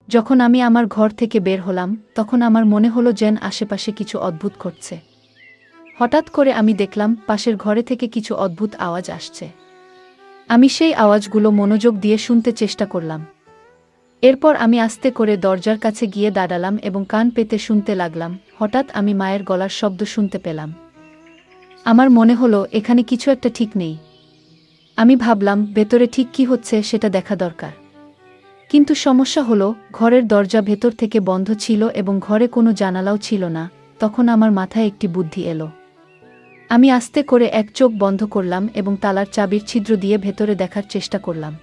যখন আমি আমার ঘর থেকে বের হলাম তখন আমার মনে হলো যেন আশেপাশে কিছু অদ্ভুত ঘটছে। হঠাৎ করে আমি দেখলাম পাশের ঘরে থেকে কিছু অদ্ভুত আওয়াজ আসছে। আমি সেই আওয়াজগুলো মনোযোগ দিয়ে শুনতে চেষ্টা করলাম। এরপর আমি আস্তে করে দরজার কাছে গিয়ে দাঁড়ালাম এবং কান পেতে শুনতে লাগলাম। হঠাৎ আমি মায়ের গলার শব্দ শুনতে পেলাম। আমার মনে হলো এখানে কিছু একটা ঠিক নেই। আমি ভাবলাম ভেতরে ঠিক কি হচ্ছে সেটা দেখা দরকার। কিন্তু সমস্যা হলো ঘরের দরজা ভেতর থেকে বন্ধ ছিল এবং ঘরে কোনো জানালাও ছিল না। তখন আমার মাথায় একটি বুদ্ধি এলো। আমি আস্তে করে এক চোখ বন্ধ করলাম এবং তালার চাবির ছিদ্র দিয়ে ভেতরে দেখার চেষ্টা করলাম।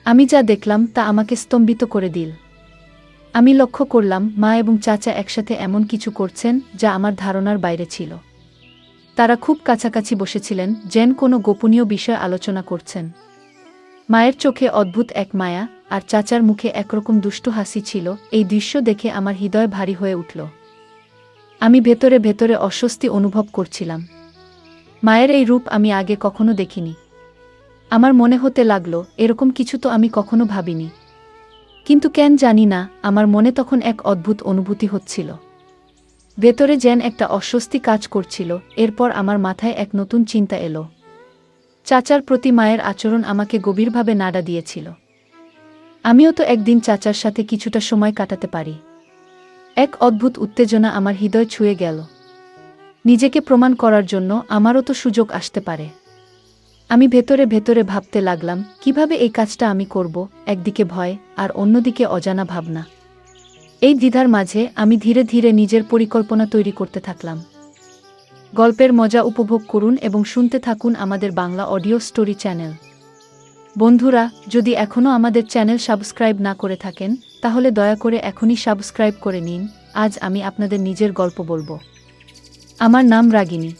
আমি যা দেখলাম তা আমাকে স্তম্ভিত করে দিল। আমি লক্ষ্য করলাম মা এবং চাচা একসাথে এমন কিছু করছেন যা আমার ধারণার বাইরে ছিল। তারা খুব কাছাকাছি বসেছিলেন, যেন কোনো গোপনীয় বিষয় আলোচনা করছেন। মায়ের চোখে অদ্ভুত এক মায়া আর চাচার মুখে একরকম দুষ্টু হাসি ছিল। এই দৃশ্য দেখে আমার হৃদয় ভারী হয়ে উঠল। আমি ভেতরে ভেতরে অস্বস্তি অনুভব করছিলাম। মায়ের এই রূপ আমি আগে কখনো দেখিনি। আমার মনে হতে লাগলো এরকম কিছু তো আমি কখনো ভাবিনি। কিন্তু কেন জানি না, আমার মনে তখন এক অদ্ভুত অনুভূতি হচ্ছিল। ভেতরে যেন একটা অস্বস্তি কাজ করছিল। এরপর আমার মাথায় এক নতুন চিন্তা এলো। চাচার প্রতি মায়ের আচরণ আমাকে গভীরভাবে নাড়া দিয়েছিল। আমিও তো একদিন চাচার সাথে কিছুটা সময় কাটাতে পারি। এক অদ্ভুত উত্তেজনা আমার হৃদয় ছুঁয়ে গেল। নিজেকে প্রমাণ করার জন্য আমারও তো সুযোগ আসতে পারে। আমি ভেতরে ভেতরে ভাবতে লাগলাম কিভাবে এই কাজটা আমি করব, একদিকে ভয় আর অন্যদিকে অজানা ভাবনা। এই দ্বিধার মাঝে আমি ধীরে ধীরে নিজের পরিকল্পনা তৈরি করতে থাকলাম। গল্পের মজা উপভোগ করুন এবং শুনতে থাকুন আমাদের বাংলা অডিও স্টোরি চ্যানেল। বন্ধুরা, যদি এখনও আমাদের চ্যানেল সাবস্ক্রাইব না করে থাকেন তাহলে দয়া করে এখনই সাবস্ক্রাইব করে নিন। আজ আমি আপনাদের নিজের গল্প বলবো। আমার নাম রাগিনী।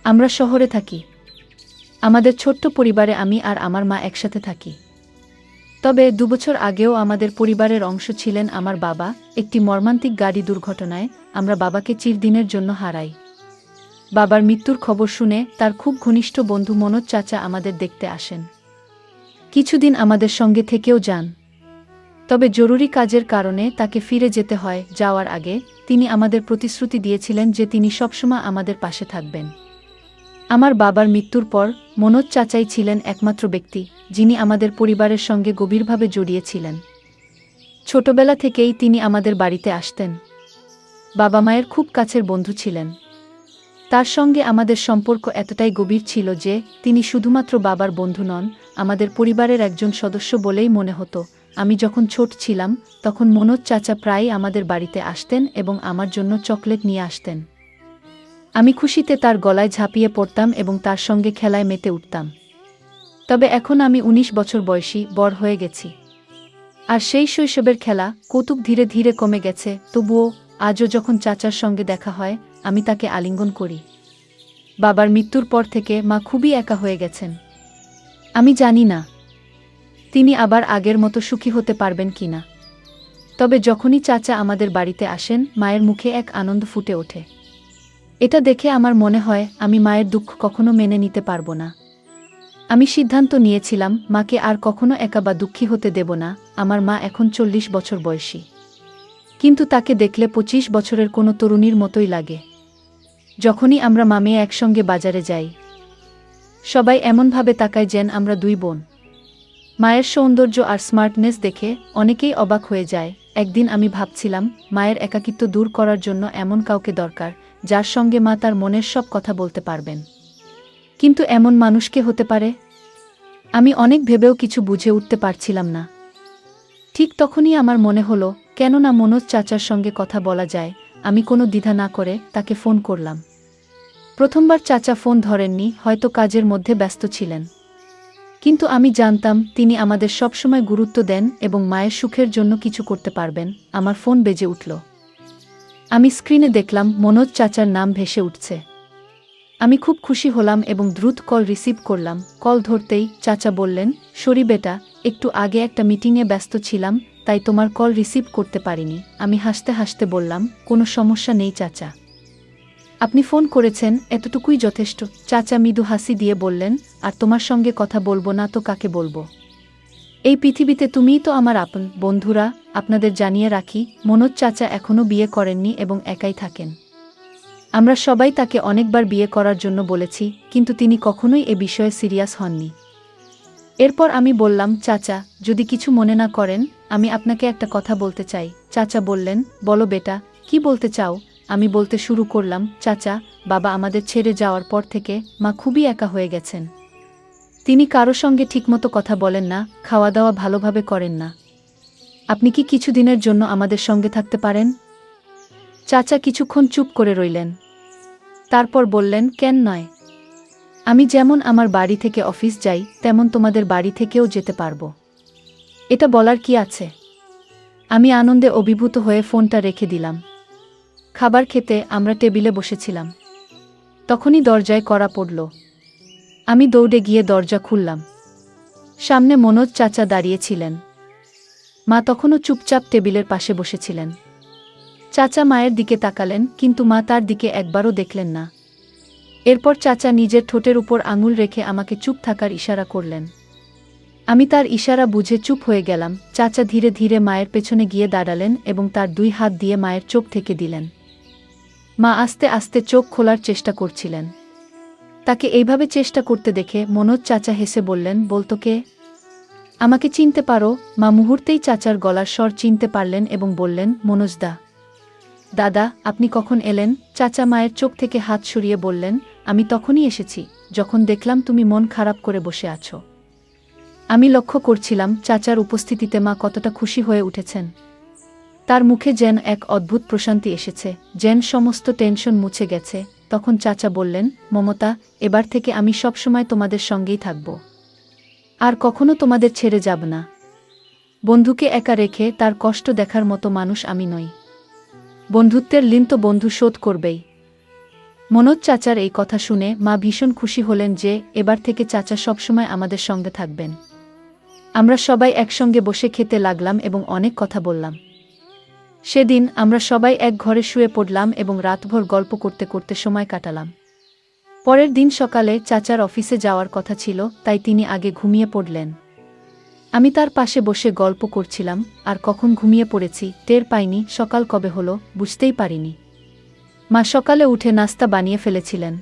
আমরা শহরে থাকি। আমাদের ছোট্ট পরিবারে আমি আর আমার মা একসাথে থাকি। তবে 2 বছর আগেও আমাদের পরিবারের অংশ ছিলেন আমার বাবা। একটি মর্মান্তিক গাড়ি দুর্ঘটনায় আমরা বাবাকে চিরদিনের জন্য হারাই। বাবার মৃত্যুর খবর শুনে তার খুব ঘনিষ্ঠ বন্ধু মনোজ চাচা আমাদের দেখতে আসেন। কিছুদিন আমাদের সঙ্গে থেকেও যান। তবে জরুরি কাজের কারণে তাকে ফিরে যেতে হয়। যাওয়ার আগে তিনি আমাদের প্রতিশ্রুতি দিয়েছিলেন যে তিনি সবসময় আমাদের পাশে থাকবেন। আমার বাবার মৃত্যুর পর মনোজ চাচাই ছিলেন একমাত্র ব্যক্তি যিনি আমাদের পরিবারের সঙ্গে গভীরভাবে জড়িয়েছিলেন। ছোটবেলা থেকেই তিনি আমাদের বাড়িতে আসতেন। বাবা মায়ের খুব কাছের বন্ধু ছিলেন। তার সঙ্গে আমাদের সম্পর্ক এতটাই গভীর ছিল যে তিনি শুধুমাত্র বাবার বন্ধু নন, আমাদের পরিবারের একজন সদস্য বলেই মনে হতো। আমি যখন ছোট ছিলাম তখন মনোজ চাচা প্রায়ই আমাদের বাড়িতে আসতেন এবং আমার জন্য চকলেট নিয়ে আসতেন। আমি খুশিতে তার গলায় ঝাঁপিয়ে পড়তাম এবং তার সঙ্গে খেলায় মেতে উঠতাম। তবে এখন আমি 19 বছর বয়সী, বড় হয়ে গেছি। আর সেই শৈশবের খেলা কৌতুক ধীরে ধীরে কমে গেছে। তবুও আজও যখন চাচার সঙ্গে দেখা হয় আমি তাকে আলিঙ্গন করি। বাবার মৃত্যুর পর থেকে মা খুবই একা হয়ে গেছেন। আমি জানি না তিনি আবার আগের মতো সুখী হতে পারবেন কিনা। তবে যখনই চাচা আমাদের বাড়িতে আসেন মায়ের মুখে এক আনন্দ ফুটে ওঠে। এটা দেখে আমার মনে হয় আমি মায়ের দুঃখ কখনো মেনে নিতে পারবো না। আমি সিদ্ধান্ত নিয়েছিলাম মাকে আর কখনো একা বা দুঃখী হতে দেব না। আমার মা এখন 40 বছর বয়সী, কিন্তু তাকে দেখলে 25 বছরের কোনো তরুণীর মতোই লাগে। যখনই আমরা মা মেয়ে একসঙ্গে বাজারে যাই সবাই এমনভাবে তাকায় যেন আমরা 2 বোন। মায়ের সৌন্দর্য আর স্মার্টনেস দেখে অনেকেই অবাক হয়ে যায়। একদিন আমি ভাবছিলাম মায়ের একাকিত্ব দূর করার জন্য এমন কাউকে দরকার যার সঙ্গে মা তার মনের সব কথা বলতে পারবেন। কিন্তু এমন মানুষ কে হতে পারে? আমি অনেক ভেবেও কিছু বুঝে উঠতে পারছিলাম না। ঠিক তখনই আমার মনে হলো কেন না মনোজ চাচার সঙ্গে কথা বলা যায়। আমি কোনো দ্বিধা না করে তাকে ফোন করলাম। প্রথমবার চাচা ফোন ধরেননি, হয়তো কাজের মধ্যে ব্যস্ত ছিলেন। কিন্তু আমি জানতাম তিনি আমাদের সবসময় গুরুত্ব দেন এবং মায়ের সুখের জন্য কিছু করতে পারবেন। আমার ফোন বেজে উঠল। আমি স্ক্রিনে দেখলাম মনোজ চাচার নাম ভেসে উঠছে। আমি খুব খুশি হলাম এবং দ্রুত কল রিসিভ করলাম। কল ধরতেই চাচা বললেন, সরি বেটা, একটু আগে একটা মিটিংয়ে ব্যস্ত ছিলাম তাই তোমার কল রিসিভ করতে পারিনি। আমি হাসতে হাসতে বললাম, কোনো সমস্যা নেই চাচা, আপনি ফোন করেছেন এতটুকুই যথেষ্ট। চাচা মৃদু হাসি দিয়ে বললেন, আর তোমার সঙ্গে কথা বলবো না তো কাকে বলবো? এই পৃথিবীতে তুমিই তো আমার আপন। বন্ধুরা, আপনাদের জানিয়ে রাখি, মনোজ চাচা এখনও বিয়ে করেননি এবং একাই থাকেন। আমরা সবাই তাকে অনেকবার বিয়ে করার জন্য বলেছি, কিন্তু তিনি কখনোই এ বিষয়ে সিরিয়াস হননি। এরপর আমি বললাম, চাচা, যদি কিছু মনে না করেন, আমি আপনাকে একটা কথা বলতে চাই। চাচা বললেন, বলো বেটা, কি বলতে চাও? আমি বলতে শুরু করলাম, চাচা, বাবা আমাদের ছেড়ে যাওয়ার পর থেকে মা খুবই একা হয়ে গেছেন। তিনি কারো সঙ্গে ঠিকমতো কথা বলেন না, খাওয়া দাওয়া ভালোভাবে করেন না। আপনি কি কিছুদিনের জন্য আমাদের সঙ্গে থাকতে পারেন? চাচা কিছুক্ষণ চুপ করে রইলেন। তারপর বললেন, কেন নয়? আমি যেমন আমার বাড়ি থেকে অফিস যাই, তেমন তোমাদের বাড়ি থেকেও যেতে পারবো। এটা বলার কি আছে? আমি আনন্দে অভিভূত হয়ে ফোনটা রেখে দিলাম। খাবার খেতে আমরা টেবিলে বসেছিলাম। তখনই দরজায় কড়া পড়ল। আমি দৌড়ে গিয়ে দরজা খুললাম। সামনে মনোজ চাচা দাঁড়িয়েছিলেন। মা তখনও চুপচাপ টেবিলের পাশে বসেছিলেন। চাচা মায়ের দিকে তাকালেন, কিন্তু মা তার দিকে একবারও দেখলেন না। এরপর চাচা নিজের ঠোঁটের উপর আঙুল রেখে আমাকে চুপ থাকার ইশারা করলেন। আমি তার ইশারা বুঝে চুপ হয়ে গেলাম। চাচা ধীরে ধীরে মায়ের পেছনে গিয়ে দাঁড়ালেন এবং তার 2 হাত দিয়ে মায়ের চোখ থেকে দিলেন। মা আস্তে আস্তে চোখ খোলার চেষ্টা করছিলেন। তাকে এইভাবে চেষ্টা করতে দেখে মনোজ চাচা হেসে বললেন, বলতো কে? আমাকে চিনতে পারো? মা মুহূর্তেই চাচার গলার স্বর চিনতে পারলেন এবং বললেন, মনোজদা। দাদা, আপনি কখন এলেন? চাচা মায়ের চোখ থেকে হাত সরিয়ে বললেন, আমি তখনই এসেছি, যখন দেখলাম তুমি মন খারাপ করে বসে আছো। আমি লক্ষ্য করছিলাম চাচার উপস্থিতিতে মা কতটা খুশি হয়ে উঠেছেন। তার মুখে যেন এক অদ্ভুত প্রশান্তি এসেছে, যেন সমস্ত টেনশন মুছে গেছে। তখন চাচা বললেন, মমতা, এবার থেকে আমি সবসময় তোমাদের সঙ্গেই থাকব। আর কখনো তোমাদের ছেড়ে যাব না। বন্ধুকে একা রেখে তার কষ্ট দেখার মতো মানুষ আমি নই। বন্ধুত্বের ঋণ তো বন্ধু শোধ করবেই। মনোজ চাচার এই কথা শুনে মা ভীষণ খুশি হলেন যে এবার থেকে চাচা সবসময় আমাদের সঙ্গে থাকবেন। আমরা সবাই একসঙ্গে বসে খেতে লাগলাম এবং অনেক কথা বললাম। সেদিন আমরা সবাই এক ঘরে শুয়ে পড়লাম এবং রাতভর গল্প করতে করতে সময় কাটালাম। পরের দিন সকালে চাচার অফিসে যাওয়ার কথা ছিল, তাই তিনি আগে ঘুমিয়ে পড়লেন। আমি তার পাশে বসে গল্প করছিলাম, আর কখন ঘুমিয়ে পড়েছি টের পাইনি। সকাল কবে হলো বুঝতেই পারিনি। মা সকালে উঠে নাস্তা বানিয়ে ফেলেছিলেন,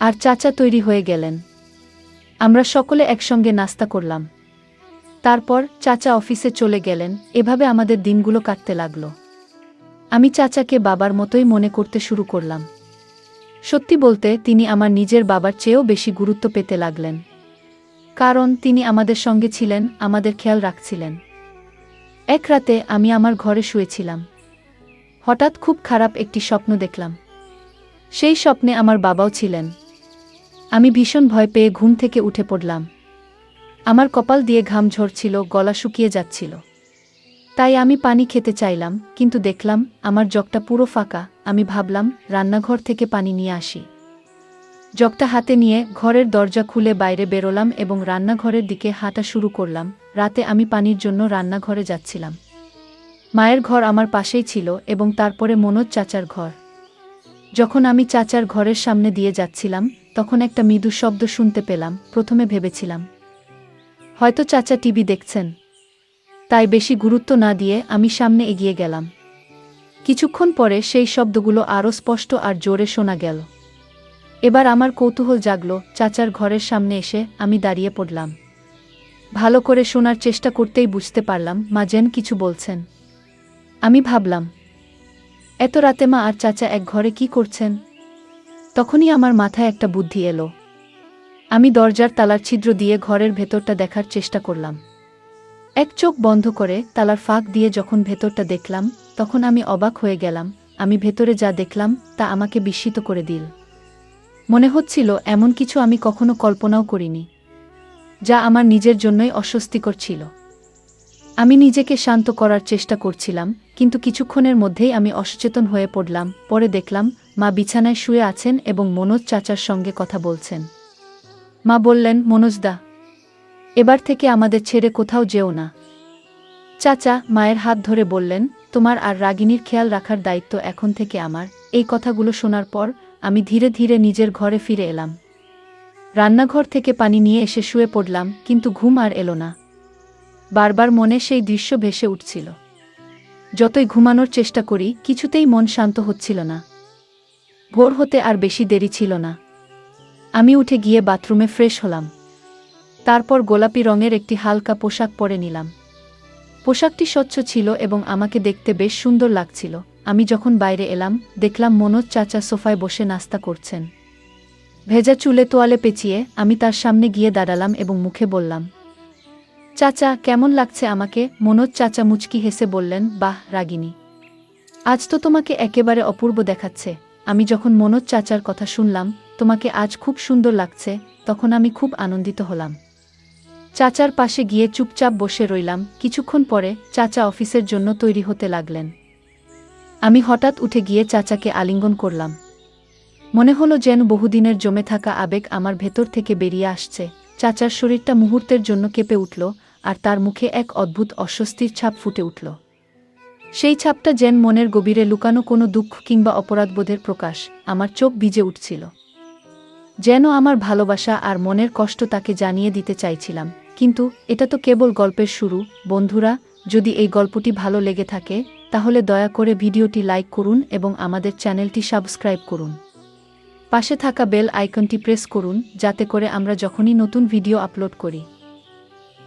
আর চাচা তৈরি হয়ে গেলেন। আমরা সকলে একসঙ্গে নাস্তা করলাম। তারপর চাচা অফিসে চলে গেলেন। এভাবে আমাদের দিনগুলো কাটতে লাগল। আমি চাচাকে বাবার মতোই মনে করতে শুরু করলাম। সত্যি বলতে তিনি আমার নিজের বাবার চেয়েও বেশি গুরুত্ব পেতে লাগলেন, কারণ তিনি আমাদের সঙ্গে ছিলেন, আমাদের খেয়াল রাখছিলেন। এক রাতে আমি আমার ঘরে শুয়েছিলাম। হঠাৎ খুব খারাপ একটি স্বপ্ন দেখলাম। সেই স্বপ্নে আমার বাবাও ছিলেন। আমি ভীষণ ভয় পেয়ে ঘুম থেকে উঠে পড়লাম। আমার কপাল দিয়ে ঘাম ঝরছিল, গলা শুকিয়ে যাচ্ছিল। তাই আমি পানি খেতে চাইলাম, কিন্তু দেখলাম আমার জগটা পুরো ফাঁকা। আমি ভাবলাম রান্নাঘর থেকে পানি নিয়ে আসি। জগটা হাতে নিয়ে ঘরের দরজা খুলে বাইরে বেরোলাম এবং রান্নাঘরের দিকে হাঁটা শুরু করলাম। রাতে আমি পানির জন্য রান্নাঘরে যাচ্ছিলাম। মায়ের ঘর আমার পাশেই ছিল এবং তারপরে মনোজ চাচার ঘর। যখন আমি চাচার ঘরের সামনে দিয়ে যাচ্ছিলাম, তখন একটা মৃদু শব্দ শুনতে পেলাম। প্রথমে ভেবেছিলাম হয়তো চাচা টিভি দেখছেন, তাই বেশি গুরুত্ব না দিয়ে আমি সামনে এগিয়ে গেলাম। কিছুক্ষণ পরে সেই শব্দগুলো আরও স্পষ্ট আর জোরে শোনা গেল। এবার আমার কৌতূহল জাগল। চাচার ঘরের সামনে এসে আমি দাঁড়িয়ে পড়লাম। ভালো করে শোনার চেষ্টা করতেই বুঝতে পারলাম মা যেন কিছু বলছেন। আমি ভাবলাম, এত রাতে মা আর চাচা এক ঘরে কি করছেন? তখনই আমার মাথায় একটা বুদ্ধি এলো। আমি দরজার তালার ছিদ্র দিয়ে ঘরের ভেতরটা দেখার চেষ্টা করলাম। এক চোখ বন্ধ করে তালার ফাঁক দিয়ে যখন ভেতরটা দেখলাম, তখন আমি অবাক হয়ে গেলাম। আমি ভেতরে যা দেখলাম তা আমাকে বিস্মিত করে দিল। মনে হচ্ছিল এমন কিছু আমি কখনো কল্পনাও করিনি, যা আমার নিজের জন্যই অস্বস্তিকর ছিল। আমি নিজেকে শান্ত করার চেষ্টা করছিলাম, কিন্তু কিছুক্ষণের মধ্যেই আমি অসচেতন হয়ে পড়লাম। পরে দেখলাম মা বিছানায় শুয়ে আছেন এবং মনোজ চাচার সঙ্গে কথা বলছেন। মা বললেন, মনোজদা, এবার থেকে আমাদের ছেড়ে কোথাও যেও না। চাচা মায়ের হাত ধরে বললেন, তোমার আর রাগিনীর খেয়াল রাখার দায়িত্ব এখন থেকে আমার। এই কথাগুলো শোনার পর আমি ধীরে ধীরে নিজের ঘরে ফিরে এলাম। রান্নাঘর থেকে পানি নিয়ে এসে শুয়ে পড়লাম, কিন্তু ঘুম আর এলো না। বারবার মনে সেই দৃশ্য ভেসে উঠছিল। যতই ঘুমানোর চেষ্টা করি কিছুতেই মন শান্ত হচ্ছিল না। ভোর হতে আর বেশি দেরি ছিল না। আমি উঠে গিয়ে বাথরুমে ফ্রেশ হলাম। তারপর গোলাপি রঙের একটি হালকা পোশাক পরে নিলাম। পোশাকটি স্বচ্ছ ছিল এবং আমাকে দেখতে বেশ সুন্দর লাগছিল। আমি যখন বাইরে এলাম দেখলাম মনোজ চাচা সোফায় বসে নাস্তা করছেন। ভেজা চুলে তোয়ালে পেঁচিয়ে আমি তার সামনে গিয়ে দাঁড়ালাম এবং মুখে বললাম, চাচা কেমন লাগছে আমাকে? মনোজ চাচা মুচকি হেসে বললেন, বাহ রাগিনী, আজ তো তোমাকে একেবারে অপূর্ব দেখাচ্ছে। আমি যখন মনোজ চাচার কথা শুনলাম তোমাকে আজ খুব সুন্দর লাগছে, তখন আমি খুব আনন্দিত হলাম। চাচার পাশে গিয়ে চুপচাপ বসে রইলাম। কিছুক্ষণ পরে চাচা অফিসের জন্য তৈরি হতে লাগলেন। আমি হঠাৎ উঠে গিয়ে চাচাকে আলিঙ্গন করলাম। মনে হলো যেন বহুদিনের জমে থাকা আবেগ আমার ভেতর থেকে বেরিয়ে আসছে। চাচার শরীরটা মুহূর্তের জন্য কেঁপে উঠল, আর তার মুখে এক অদ্ভুত অস্বস্তির ছাপ ফুটে উঠল। সেই ছাপটা যেন মনের গভীরে লুকানো কোনো দুঃখ কিংবা অপরাধবোধের প্রকাশ। আমার চোখ ভিজে উঠছিল, যেন আমার ভালোবাসা আর মনের কষ্ট তাকে জানিয়ে দিতে চাইছিলাম। কিন্তু এটা তো কেবল গল্পের শুরু। বন্ধুরা, যদি এই গল্পটি ভালো লেগে থাকে তাহলে দয়া করে ভিডিওটি লাইক করুন এবং আমাদের চ্যানেলটি সাবস্ক্রাইব করুন। পাশে থাকা বেল আইকনটি প্রেস করুন যাতে করে আমরা যখনই নতুন ভিডিও আপলোড করি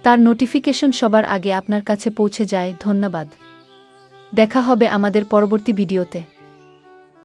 তার নোটিফিকেশন সবার আগে আপনার কাছে পৌঁছে যায়। ধন্যবাদ। দেখা হবে আমাদের পরবর্তী ভিডিওতে।